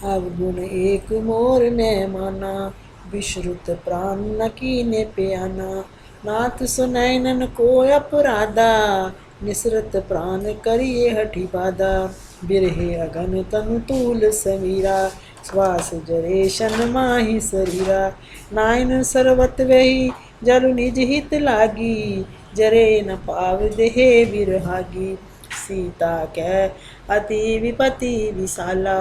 अवगुण एक मोर ने माना, विश्रुत प्राण न कीने प्याना। नाथ सुनैनन को अपराधा, निसरत प्राण करिए हठि बाधा। बिरहे अगन तनु तूल समीरा, श्वास जरे शन माहि शरीरा। नायन सरवत वही जलु निज हित लागी, जरे न पाव देहे बिरहागी। सीता कह अति विपति विशाला,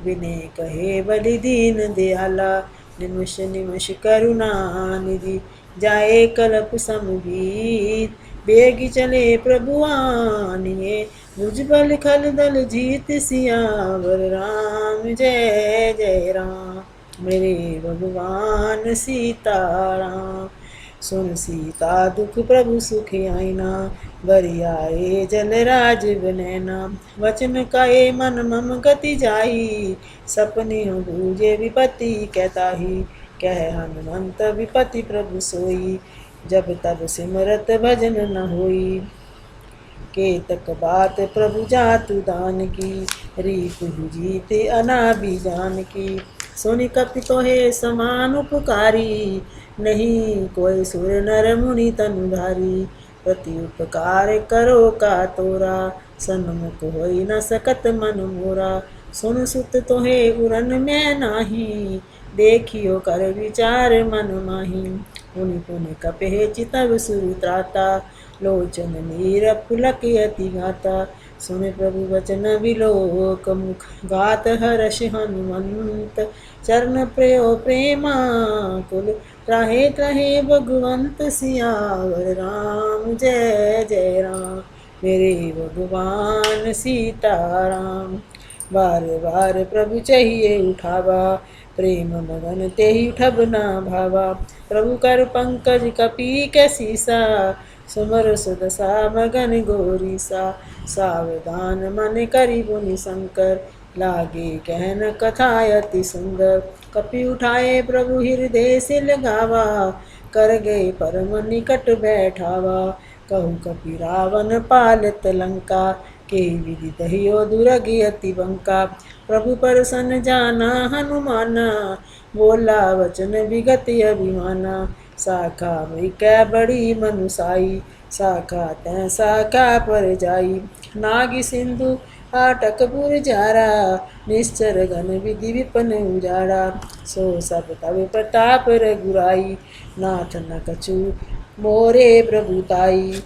विनय कहे बलि दीन दयाला। निमिष निमिष करुणा निधि, जाए कलप समभीत। बेगी चले प्रभु आनिए, भुजबल खल दल जीत। सियावर राम जय जय राम, मेरे भगवान सीताराम। सुन सीता दुख प्रभु सुख आईना, बरियाए जल राज बनैना। वचन कहे मन मम गति जाई, सपने बूझे विपति कहताही। कह हनुमंत विपति प्रभु सोई, जब तब सिमरत भजन न होई। केतक बात प्रभु जातु दान की, रीत जीत अनाबि जान की। सुनि कपि तोहे समान उपकारी, नहीं कोई सुर नर मुनि तनुधारी। प्रति उपकार करो का तोरा, सन्मुख होई न सकत मन मोरा। सुन सुत तोहे उरन मैं नाही, देखियो कर विचार मन माही। पुनि पुनि कपे चितव सुर त्राता, लोचन नीर पुलक अति गाता। सुन प्रभु वचन विलोक मुख, गात हर्ष हनुमंत। चरण प्रयो प्रेमा कुल, त्राहे त्राहे भगवंत। सियावर राम जय जय राम, मेरे भगवान सीताराम। बार बार प्रभु चाहिए उठावा, प्रेम मगन तेहि उठब ना भावा। प्रभु कर पंकज कपि के सीसा, सुमर सुदशा मगन गोरीसा। सावधान मन करि मुनि शंकर, लागे कहन कथा अति सुंदर। कपि उठाए प्रभु हृदय से लगावा, कर गए परम निकट बैठावा। कहु कपि रावण पालत लंका, के विधि दहियो दुरगे अति बंका। प्रभु परसन जाना हनुमाना, बोला वचन विगत अभिमाना। शाखा कै बड़ी मनुसाई, शाखा तै शाखा पर जाई। नाग सिंधु हाटक पुर जारा, निश्चर घन विधि विपन उजाड़ा। सो सब तब प्रताप रघुराई, नाथ न कछु मोरे प्रभुताई।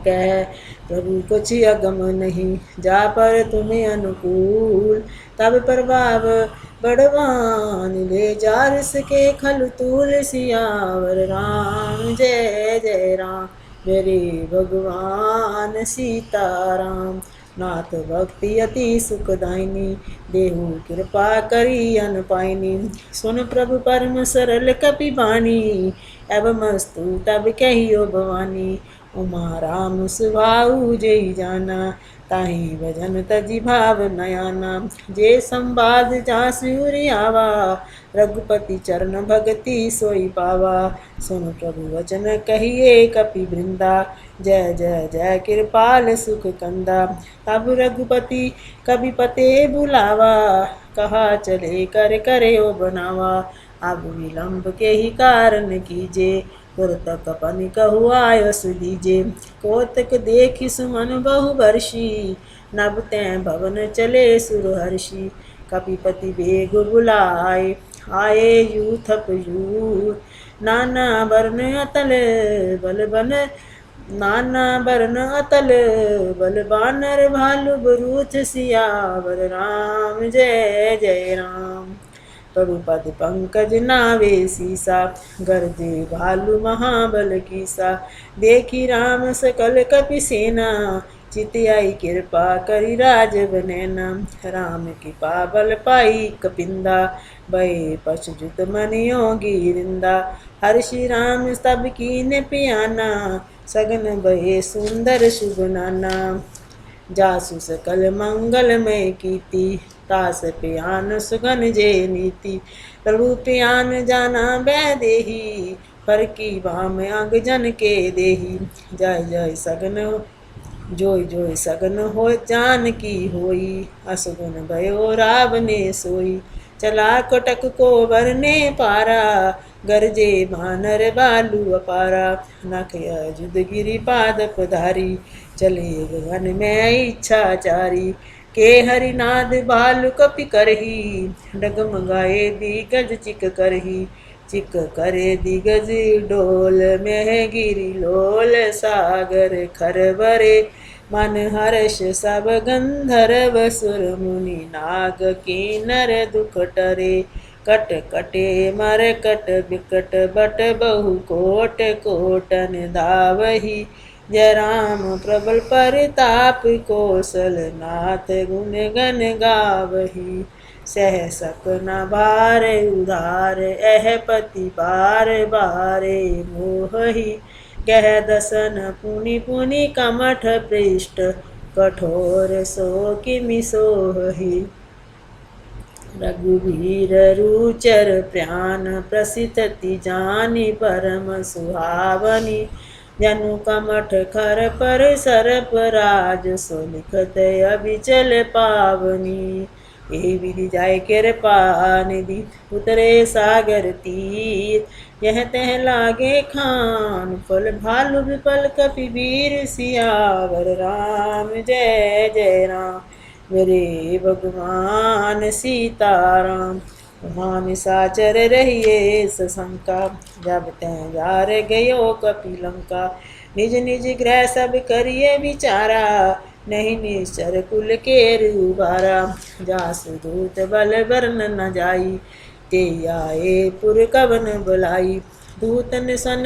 कह प्रभु कुछ अगम नहीं, जा पर तुम्हें अनुकूल। तब प्रभाव बड़वान ले जा रस के खल तूल। सियावर राम जय जय राम, मेरे भगवान सीताराम। नाथ भक्ति अति सुखदायिनी, देहु कृपा करी अन पाइनी। सुन प्रभु परम सरल कपि बानी, एवमस्तु तब कहियो भवानी। उमा राम सुभाऊ जय जाना, ताहि भजन तजि भाव नयाना। जे संवाद जासुर आवा, रघुपति चरण भगति सोई पावा। सुन प्रभु वचन कहिए कपि वृंदा, जय जय जय कृपाल सुख कंदा। तब रघुपति कवि पते बुलावा, कहा चले कर करे ओ बनावा। अब विलंब के ही कारण कीजे, तुरत अपन कहु आयस दीजे। कोतक देखि सुमन बहु बरसी, नभ तै भवन चले सुरहर्षि। कपिपति बेग बुलाए, आए यूथप यूथ। नाना वर्ण अतल बल बन, नाना वर्ण अतल बल बानर भालु बरूथ। सियावर राम जय जय राम, प्रभु पद पंकज नावे सीसा। गरजे भालु महाबल कीसा, देखी राम सकल कपि सेना। चित आई कृपा करि राज बनैना, राम कृपा बल पाई कपिंदा। भय पशुजुत मन योगी रिंदा, हर्षि राम सब कीन्ह पियाना। सगन भय सुंदर शुभ नाना, जासु सकल मंगलमय कीर्ति। तास प्यान सुगन जे नीति, प्रभु प्यान जाना बै देही। पर की भाम अंग जन के देही, जय जय सगन जोई जोई सगन हो जान की होई, असगुन भयो रावने सोई। चला कोटक को भरने पारा, गरजे भानर बालू अपारा। नख अजुद गिरी पाद पधारी, चले गगन में इच्छाचारी। के हरिनाद भालु कपि करही, डगमगाए दिगज चिक करही। चिक करे दिगज डोल, में गिरी लोल सागर खरबरे। मन हर्ष सब गंधर्व सुर मुनि नाग किन्नर दुख टरे। कट कटे मर कट बिकट बट बहु कोट कोटन धावही। जय राम प्रबल परताप कौशल नाथ गुण गण गावही। सह सक न बार उधार, एह पति बार बारे मोहही। गह दसन पुनि पुनि कमठ पृष्ठ, कठोर सो किमि सोहहि। रघुवीर रुचर प्यान, प्रसिद्धति जानि परम सुहावनी। जनु कमठ खर पर सरप राज, सो लिखत अबिचल पावनी। ए विधि जाय कृपा निधि, उतरे सागर तीर। यह तह लागे खान, फल भालु विपल कपिवीर। सियावर राम जय जय राम, मेरे भगवान सीताराम। वहाँ निशाचर रहिए सशंका, जब तय जार गयो कपिलंका। निज निज गृह सब करिए विचारा, नहीं निश्चर कुल के उबारा। जासु दूत बल बरन न जाई, ते आए पुर कवन बुलाई। दूतन सन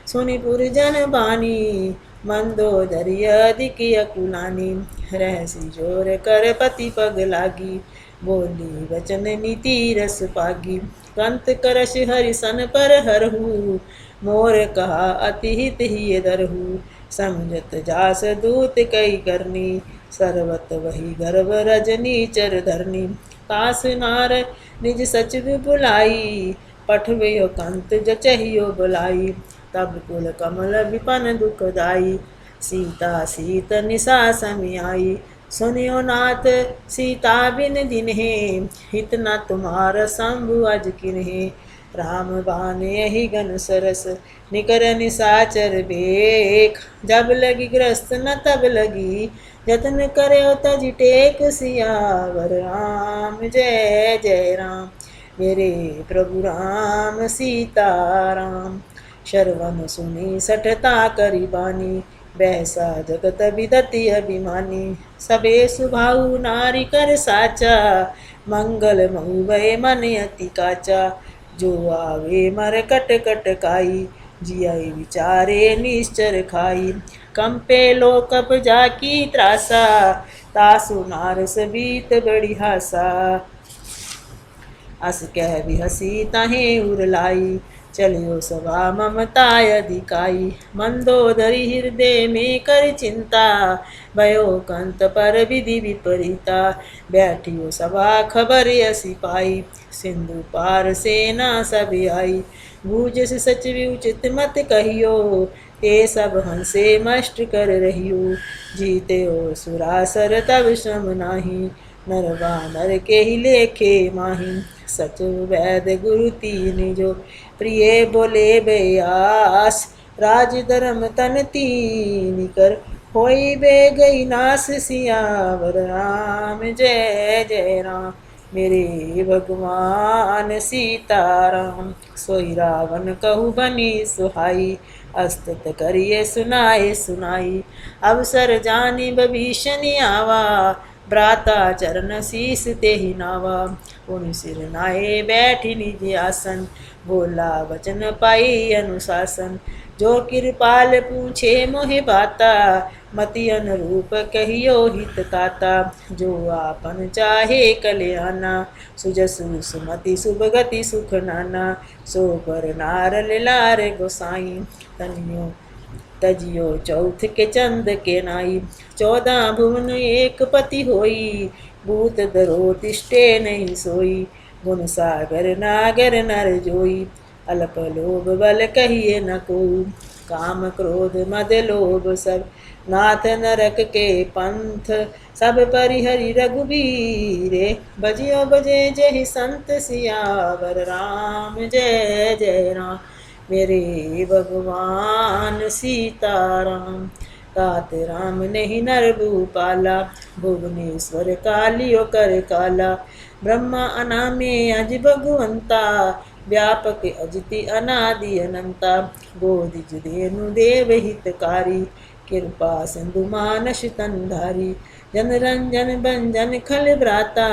सुनि पुर जन बानी, मंदोदरी अधिक अकुलानी। रहसी जोर कर पति पग लागी, बोली वचन नीति रस पागी। कंत करश हरि सन पर हरहु, मोर कहा अति हित ही दरहु। समझत जास दूत कई करनी, सर्वत वही गर्भ रजनी चर धरनी। तास नार निज सचिव बुलाई, पठवियो कंत जचहियो बुलाई। तब कुल कमल विपन दुखदाई, सीता सीत निशा समी आई। सुनियो नाथ सीता बिन दिन्हे, हित न तुम्हार शंभु अज किन्हे। राम बान यही गन सरस, निकर निशाचर बेख। जब लगी ग्रस्त न तब लगी, जतन करे तज टेक। सियावर राम जय जय राम, मेरे प्रभु राम सीताराम। शरवण सुनी सठता करी बानी, बैसा जगत विदति अभिमानी। सबे सुभाऊ नारी कर साचा, मंगल महु भय मन अति काचा। जो आवे मर कट कट काई, जियाई विचारे निश्चर खाई। कंपे लोकप जाकी त्रासा, तासु नारस बीत बड़ी हासा। अस कह भी हसी तहे उर लाई, चलियो सभा ममता अधिकाई। मंदोदरी हृदय में कर चिंता, भयो कंत पर विधि विपरीता। बैठियो सभा खबर असी पाई, सिंधु पार सेना सब आई। भूज से सचिव उचित मत कहियो, ते सब हंसे मष्ट कर रहियो। जीते हो सुरासर तब श्रम नाही, नर वानर के ही लेखे माही। सचु वैद गुरु तीन जो, प्रिय बोले बयास। राज धर्म तन तीन कर, होई बे गई नास। सियावर राम जय जय राम, मेरे भगवान सीताराम। सोई रावण कहु बनी सुहाई, अस्तुत करिए सुनाए सुनाई। अवसर जानी भविष्य आवा, भ्राता चरण शीस ते ही नावा। पुनि सिर नाए बैठी निज आसन, बोला वचन पाई अनुशासन। जो कृपाल पूछे मोहि बाता, मति अनुरूप कहियो हित ताता। जो आपन चाहे कल्याणा, सुजसु सुमति सुभगति सुख नाना। सो पर नार लार गोसाई, तनियो तजियो चौथ के चंद के नाई। 14 भुवन एक पति होई, भूत दरो तिष्ठे नहीं सोई। गुण सागर नागर नर जोई, अल्प लोभ बल कहिए न कोई। काम क्रोध मद लोभ सब, नाथ नरक के पंथ सब परिहरि रघुबीरे। बजियो बजे जय संत सियावर राम, जय जय राम मेरे भगवान सीताराम। तात राम नहीं नर भूपाला, भुवनेश्वर कालियो कर काला। ब्रह्मा अनामे अज भगवंता, व्यापक अजिति अनादि अनंता। गोदिज धेनु देव हितकारी, कृपा सिंधु मानस तनधारी। जन रंजन भंजन खल भ्राता,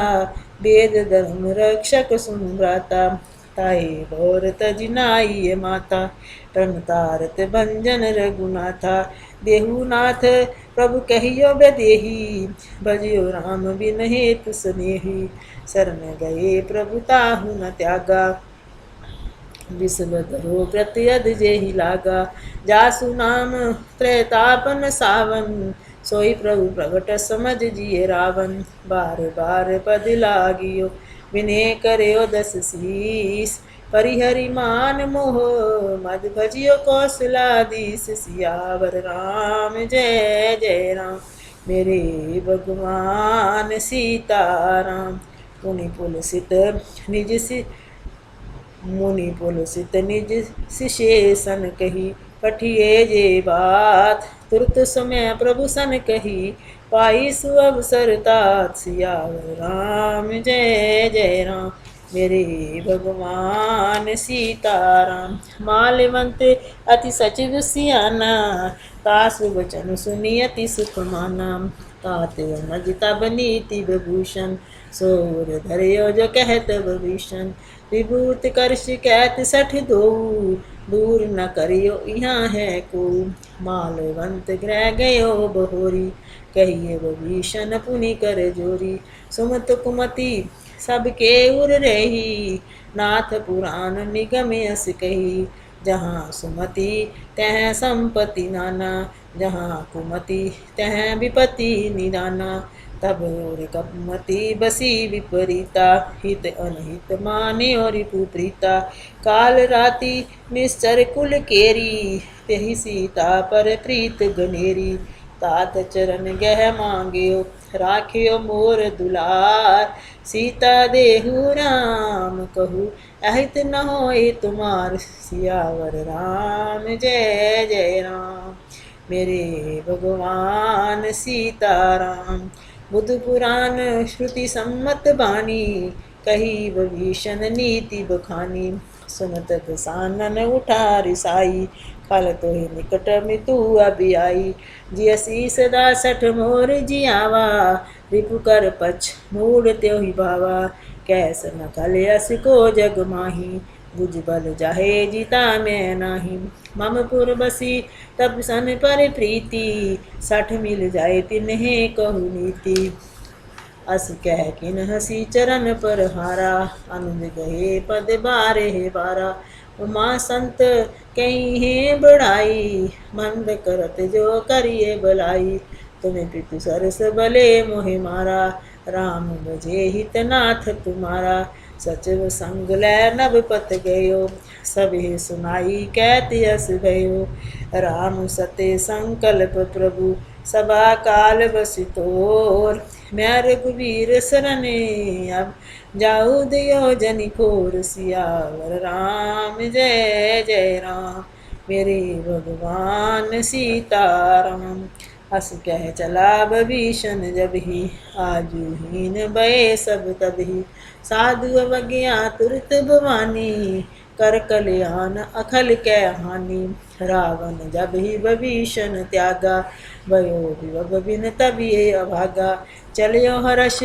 वेद धर्म रक्षक सुनभ्राता। ताई भोर तज नाई माता, तन तारत भंजन रघुनाथा। देहुनाथ प्रभु कहियो बदेही, भजियो राम बिन हेतु स्नेही। शरण गए प्रभु ताहु न त्यागा, विषम धरो प्रत्यद जेहि लागा। जासु नाम त्रैतापन सावन, सोई प्रभु प्रगट समझ जिए रावण। बार बार पद लागियो, विनय करयो दस शीस। परिहरि मान मोह, मद भजियो कौशलाधीश। सियावर राम, जय जय राम मेरे भगवान सीताराम। मुनि पुलसित निज मुनि पुलसित निज शिशेषन कही, पठिए जे बात तुरत समय प्रभु सन कही। पाई सुअवसर तात, सियावर राम जय जय राम मेरे भगवान सीताराम। माल्यवंत अति सचिव सियाना, तासु वचन सुनी अति सुख माना। तात मज तब नीति विभूषण, सोर धर्यो जो कहत भविष्ण। विभूत कर शिकैत सठ दो, दूर न करियो यहाँ है को। माल्यवंत ग्रह गयो बहोरी, कहिए विभीषण पुनि कर जोरी। सुमत कुमति सबके उर रही, नाथ पुराण निगम यस कही। जहाँ सुमति तह संपत्ति नाना, जहाँ कुमति तह विपत्ति निदाना। तब और कपमति बसी विपरीता, हित अनहित माने और कुप्रीता। काल राति निश्चर कुल केरी, तेहि सीता पर प्रीत गनेरी। तात चरण गह मांग्यो, राख्यो मोर दुलार। सीता देहु राम कहू, अहित न होए तुमार। सियावर राम जय जय राम मेरे भगवान सीताराम। बुध पुराण श्रुति सम्मत बानी, कही विभीषण नीति बखानी। सुनत दसानन उठा रिसाई, खल तो ही निकट मृत्यु अभी आई। जियसी सदा सठ मोर जियावा, रिपु कर पछ मूड त्यो ही भावा। कैस न खल यस को जग माही, बुझ बल जाहे जीता मैं नाही। मम पुर बसी तब सन पर प्रीति, सठ मिल जाए तिन्हे कहु नीति। अस कह किन हसी चरण पर हारा, अनुज गए पद बारे बारा। उमा संत कहीं है बढ़ाई, मंद करत जो करिए भलाई। तुम्हें पितु सरस बले मोहि मारा, राम बजे हितनाथ तुम्हारा। सचिव संग लै नभ पत गयो, सभी सुनाई कैत यस भयो। राम सते संकल्प प्रभु, सभा काल बसितोर। मैं रघुवीर सरने अब, जाऊ दियो जनि खोर। सियावर राम जय जय राम मेरे भगवान सीताराम। हस कह चला विभीषण जब ही, आजू हीन भये सब तबही। साधु अवज्ञा तुरत भवानी, कर कल्याण अखल कै हानि। रावण जब ही विभीषण त्यागा, भयो विभव बिन तबिये अभागा। चलियो हर्ष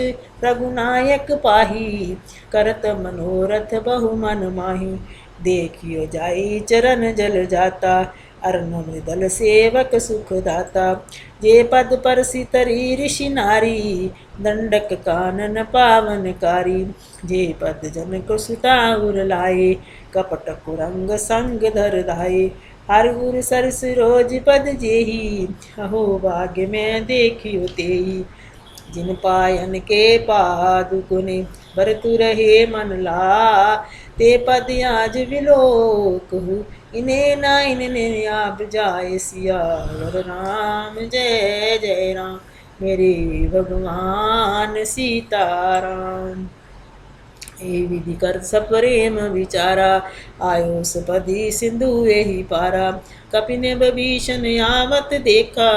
रघुनायक पाही, करत मनोरथ बहु मन माही। देखियो जाई चरण जल जाता, अर्न मृदल सेवक सुख दाता। जे पद पर सितरी ऋषि नारी, दंडक कानन पावनकारी। जे पद जन को सुताउर लाए, कपट कुरंग संग धर धाये। हर उर सरस रोज पद जेही, अहो भाग्य में देखियो तेही। जिन पायन के पादुकुनि, भरतु रहे मन ला। ते पद आज विलोक हूँ, इन्हें ना इन्हें आप जाए सियावर राम। जय जय राम मेरे भगवान सीताराम। हे विधि कर सप्रेम विचारा, आयो सपदि सिंधु एहि पारा। कपि ने विभीषण आवत देखा,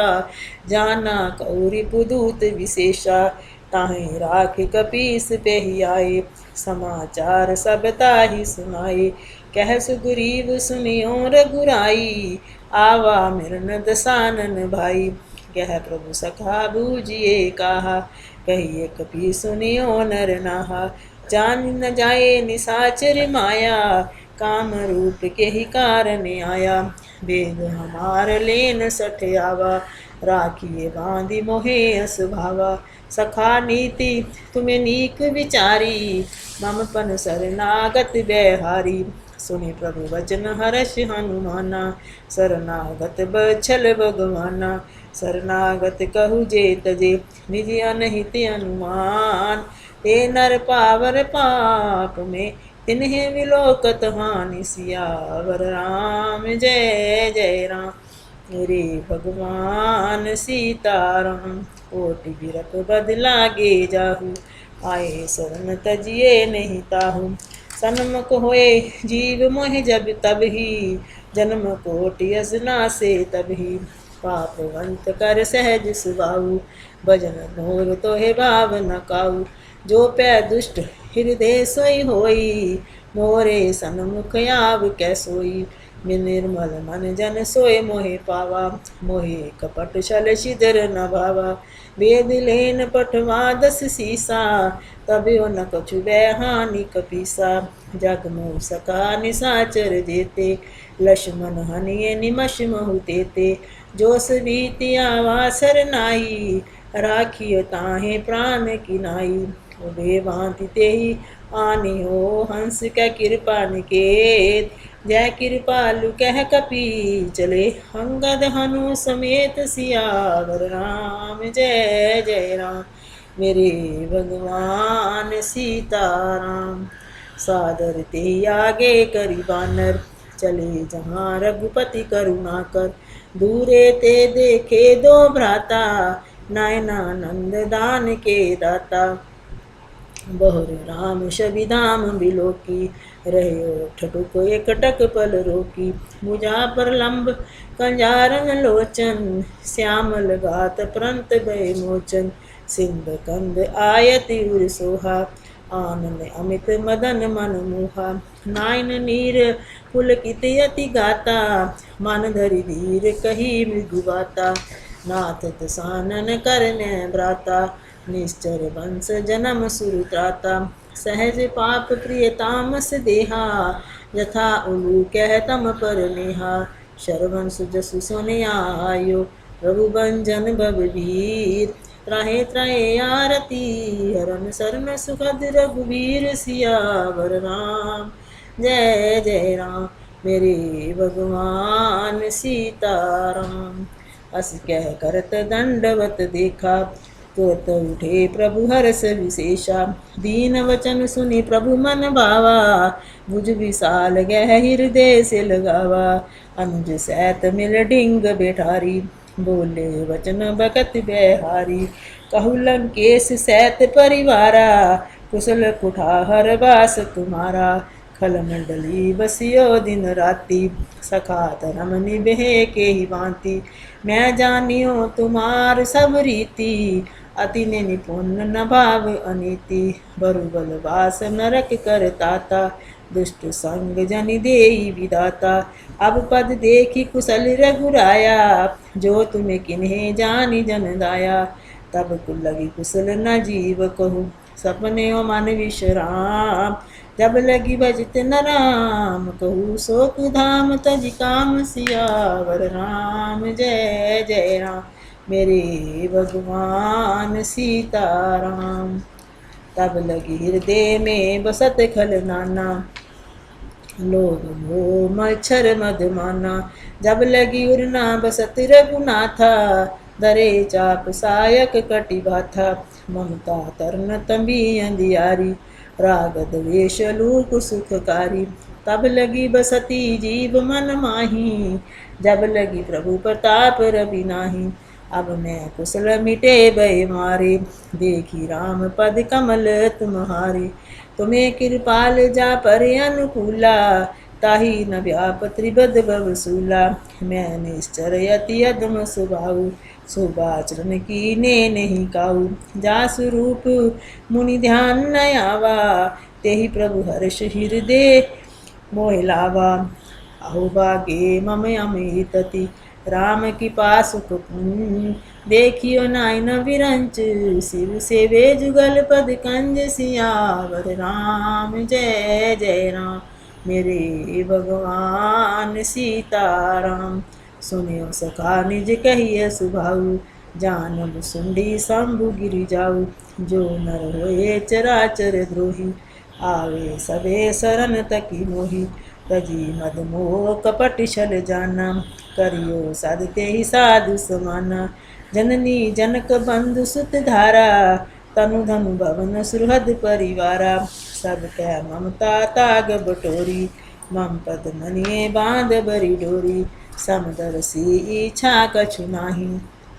जाना कौरि पुदूत विशेषा। ताहि राख कपीस पेहि आए, समाचार सब ताहि सुनाए। कह सुग्रीव सुनियो रघुराई, आवा मिरन दसानन भाई। कह प्रभु सखा बूझिए कहा, कहिए कपि सुनियो नर नाहा। जान न जाए निसाचर माया, काम रूप के ही कारण आया। वेग हमार लेन सठ आवा, राखिए बांधि मोहे असुभावा। सखा नीति तुम्हें नीक विचारी, मम पन शरणागत बेहारी। सुनि प्रभु वचन हर्ष हनुमाना, शरणागत बछल भगवाना। शरणागत कहु जे तजे, निज अनहित अनुमान। ते नर पावर पाप में, तिन्हें विलोकत हानि सियावर राम। जय जय राम मेरे भगवान सीताराम। कोटि बिरख बद लागे जाहु, आए शरण तजिए नहीं ताहू। सन्मुख होए जीव मोहि जब तबहि, जन्म कोटि असनासे तबहि। पापवंत कर सहज सुबाहु, भजन मोर तोहे भाव न काऊ। जो पै दुष्ट हृदय सोई होई, मोरे सन्मुख आव कै सोई। निर्मल मन जन सोए मोहे पावा, मोहे कपट छल छिदर न भावा। वेद लेन पठवा दस सीसा, तबियो न कछु हानि कपीसा। जग मोह सका निसाचर जेते, लक्ष्मण हनिये निमष महु तेते। जो सबीति आवा सरनाई, राखियो ताहे प्राण की नाई। उबे भांति तेहि आनी हो, हंस कै कृपा निकेत। जय कृपालु कह कपि चले, अंगद हनु समेत सियावर राम। जय जय राम मेरे भगवान सीताराम। सादर ते आगे करि बानर, चले जहाँ रघुपति करुणा कर। दूरे ते देखे दो भ्राता, नयनानंद दान के दाता। बहुर राम छवि धाम बिलोकी, रहे ठटुक एकटक पल रोकी। भुजा पर लंब कंजारन लोचन, श्यामल गात प्रंत भय मोचन। सिंध कंद आयति उर सोहा, आनंद अमित मदन मन मोहा। नाइन नीर पुलकित यति गाता, मन धरि धीर कही मृदुबाता। नाथ दसानन करने भ्राता, निश्चर वंश जन्म सुर त्राता। सहज पाप प्रिय तामस देहा, यथा उलू कह तम पर नेहा। शरवण सुजसु सुनि आयो, रघुबंजन भवभीर। त्राहे त्राहे आरती हरन, शरण सुखद रघुवीर सियावर राम। जय जय राम मेरे भगवान सीताराम। अस कह करत दंडवत देखा, तुरत उठे प्रभु हर्ष विशेषा। दीन वचन सुनि प्रभु मन भावा, भुज विशाल गह हृदय से लगावा। अनुज सैत मिल डिंग बैठारी, बोले वचन बकत बेहारी। कहु लंकेश सैत परिवारा, कुशल कुठार बास तुम्हारा। खल मंडली बसियो दिन राति, सखा धर्म निभे के ही भांति। मैं जानियो तुम्हार सब रीति, अति ने निपुण न भाव अनीति। बरुबल वास नरक कर ताता, दुष्ट संग जनि देई विदाता। अब पद देखी कुशल रघुराया, जो तुम्हें किन्हें जानी जन दाया। तब लगी कुशल न जीव कहूँ, सपने मन विश्राम। जब लगी भजत न राम कहूँ, शोक धाम तज काम सियावर राम। जय जय राम मेरे भगवान सीताराम। तब लगी हृदय में बसत खल नाना, लोभ मोह मच्छर मद माना। जब लगी उड़ना बसत रघुनाथा, धरे चाप सायक कटि बाथा ममता तरन तंबी अंधियारी राग द्वेष लूक सुखकारी तब लगी बसती जीव मन माही जब लगी प्रभु प्रताप रवि नाही अब मैं कुशल मिटे भय मारे देखी राम पद कमल तुम्हारे तुम्हें कृपाल जा पर अनुकूला ताही न व्याप त्रिबद बवसूला मैं निश्चर यति अदम स्वभाव शोभाचरण की ने नहीं काऊ जा स्वरूप मुनि ध्यान न आवा तेहि प्रभु हर्ष हृदय मोह लावा अहो भागे मम अमितति राम की पासुक देखियो नाइन विरंच शिव सेवे जुगल पद कंज सियावर राम जय जय राम मेरे भगवान सीताराम सुनियो सखा निज कहिए सुभाऊ जानब सुंडी शंभु गिरि जाऊ जो नर होए चराचर द्रोही आवे सबे शरण तकी मोही तजी मद मोह कपट छल जाना करियो साधते ही साधु समाना जननी जनक बंधु सुत धारा तनु धनु भवन सुहृद परिवारा सब कह ममता ताग बटोरी मम पद मनिए बांध बरी डोरी समदर्शी इच्छा कछु नाही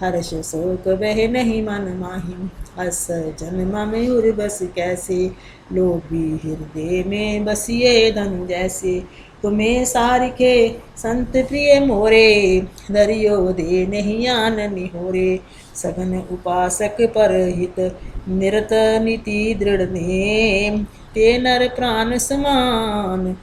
हर्ष शोक बह नहीं मन माही अस जन्म मयूर बस कैसे लोभी हृदय में बसिए धन जैसे तुम्हें सारिखे संत प्रिय मोरे दरियो दे नहीं आन निहोरे सघन उपासक पर हित निरत नीति दृढ़ नेम ते नर प्राण समान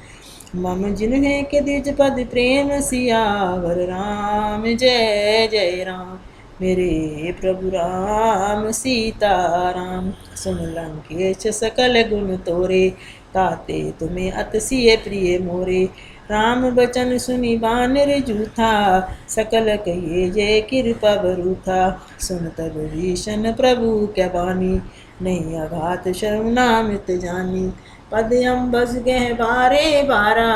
मम जिन्हें के द्विज पद प्रेम सियावर राम जय जय राम मेरे प्रभु राम सीताराम सुन लंकेश सकल गुण तोरे ताते तुम्हें अतसिय प्रिय मोरे राम बचन सुनि बानर जूथा सकल कहिए जय कृपा बरूथा सुन तब भीषण प्रभु क्या बानी नहीं अघात शरणामित जानी पद अम्बस गह बारे बारा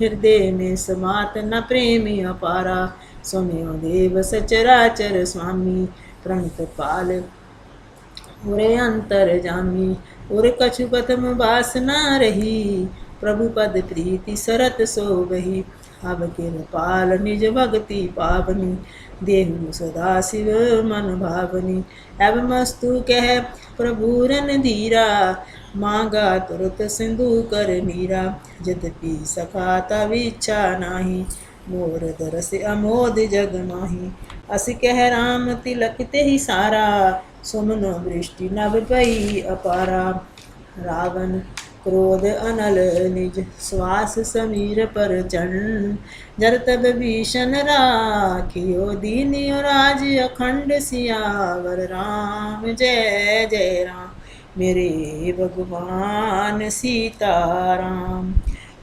हृदय में समात न प्रेमी अपारा सुनियो देव सचराचर स्वामी प्रणत पाल उरे अंतर जामी उर कछु पथम वासना रही प्रभु पद प्रीति सरत सो बही अब कृपाल निज भक्ति पावनी देहु सदा शिव मन भावनी अब मस्तु कह प्रभु रन धीरा मांगा तुरत सिंधु कर नीरा यद्यपि सखा तब इच्छा नाही मोर दरस अमोद जग माही अस कह राम तिलक ते ही सारा सुमन वृष्टि नभ पई अपारा रावण क्रोध अनल निज श्वास समीर पर चढ़ जर तब भीषण राखियो दीनियो राज अखंड सियावर राम जय जय राम मेरे भगवान सीताराम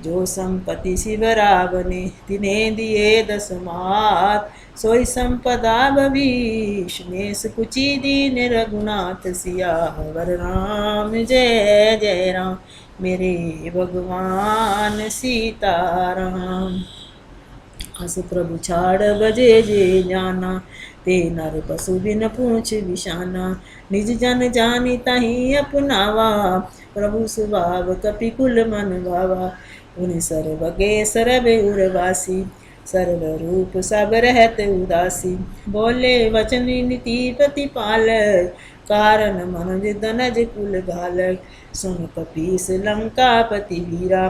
जो संपत्ति शिव रावने तिने दिए दस मात सोई संपदा भविष मेष कुची दीन रघुनाथ सियावर राम जय जय राम मेरे भगवान सीताराम अस प्रभु छाड़ बजे जे जाना ते नर पशु बिन पूछ विशाना निज जन जानी तही अपनावा प्रभु स्वभाव कपि कुल मन भावा उन सर्वगे सर्व उर्वासी सर्व रूप सब रहत उदासी बोले वचन नीति प्रतिपाल कारण मनज दनज कुल घालक सुन कपीस लंकापति वीरा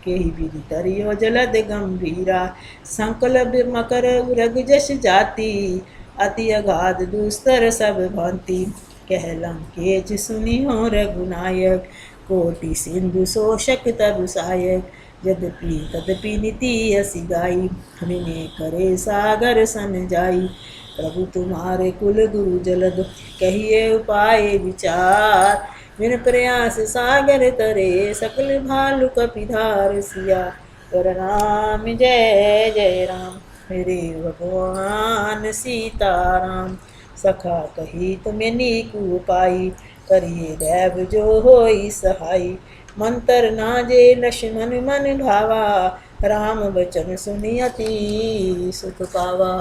केहि विधि तरियो जलद गंभीरा संकल्प मकर उरग जस जाति अति अगाध दुस्तर सब भांति कह लंकेश सुनी हो रघुनायक कोटि सिंधु शोषक तब सायक यद्यपि तदपि नीति असी गाई हमें करे सागर सन जाई प्रभु तुम्हारे कुल गुरु जलद कहिए उपाय विचार बिन प्रयास सागर तरे सकल भालु कपिधार सिया कर राम जय जय राम मेरे भगवान सीताराम सखा कही तुम्हें नीकु पाई करिए देव जो होई सहाई मंत्र नाजे लक्ष्मण मन भावा राम बचन सुनियति सुख पावा।